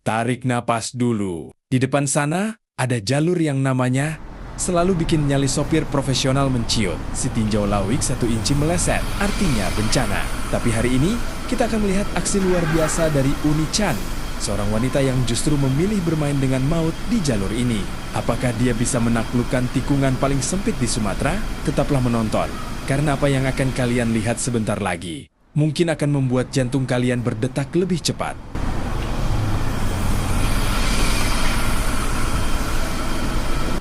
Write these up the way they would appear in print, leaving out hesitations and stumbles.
Tarik napas dulu. Di depan sana, ada jalur yang namanya selalu bikin nyali sopir profesional menciut. Si tinjau lawik 1 inci meleset, artinya bencana. Tapi hari ini, kita akan melihat aksi luar biasa dari Uni Chan, seorang wanita yang justru memilih bermain dengan maut di jalur ini. Apakah dia bisa menaklukkan tikungan paling sempit di Sumatera? Tetaplah menonton, karena apa yang akan kalian lihat sebentar lagi mungkin akan membuat jantung kalian berdetak lebih cepat.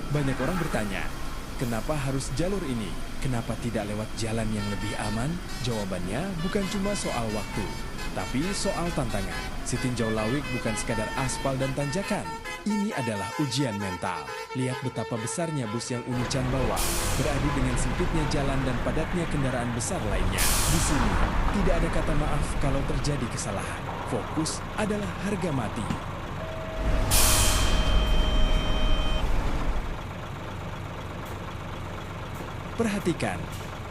Banyak orang bertanya, kenapa harus jalur ini? Kenapa tidak lewat jalan yang lebih aman? Jawabannya bukan cuma soal waktu, tapi soal tantangan. Si tinjau lawik bukan sekadar aspal dan tanjakan. Ini adalah ujian mental. Lihat betapa besarnya bus yang Uni Chan bawa, beradu dengan sempitnya jalan dan padatnya kendaraan besar lainnya. Di sini, tidak ada kata maaf kalau terjadi kesalahan. Fokus adalah harga mati. Perhatikan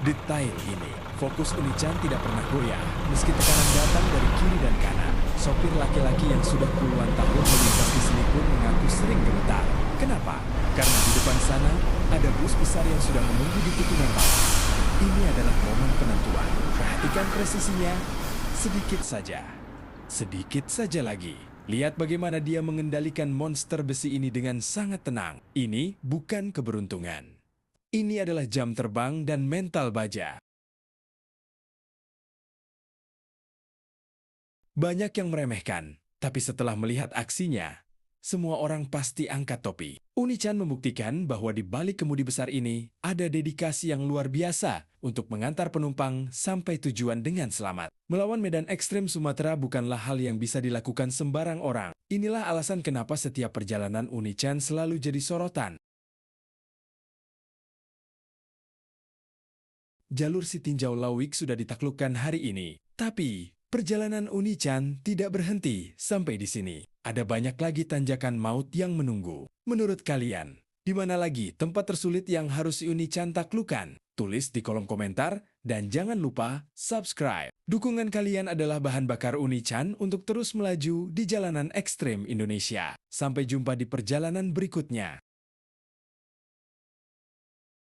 detail ini. Fokus Uni Chan tidak pernah goyah, meski tekanan datang dari kiri dan kanan. Sopir laki-laki yang sudah puluhan tahun melintas di sini pun mengaku sering gemetar. Kenapa? Karena di depan sana ada bus besar yang sudah menunggu di tikungan bawah. Ini adalah momen penentuan. Perhatikan presisinya. Sedikit saja lagi. Lihat bagaimana dia mengendalikan monster besi ini dengan sangat tenang. Ini bukan keberuntungan. Ini adalah jam terbang dan mental baja. Banyak yang meremehkan, tapi setelah melihat aksinya, semua orang pasti angkat topi. Uni Chan membuktikan bahwa di balik kemudi besar ini ada dedikasi yang luar biasa untuk mengantar penumpang sampai tujuan dengan selamat. Melawan medan ekstrem Sumatera bukanlah hal yang bisa dilakukan sembarang orang. Inilah alasan kenapa setiap perjalanan Uni Chan selalu jadi sorotan. Jalur si tinjau lawik sudah ditaklukkan hari ini. Tapi, perjalanan Uni Chan tidak berhenti sampai di sini. Ada banyak lagi tanjakan maut yang menunggu. Menurut kalian, di mana lagi tempat tersulit yang harus si Uni Chan taklukkan? Tulis di kolom komentar dan jangan lupa subscribe. Dukungan kalian adalah bahan bakar Uni Chan untuk terus melaju di jalanan ekstrem Indonesia. Sampai jumpa di perjalanan berikutnya.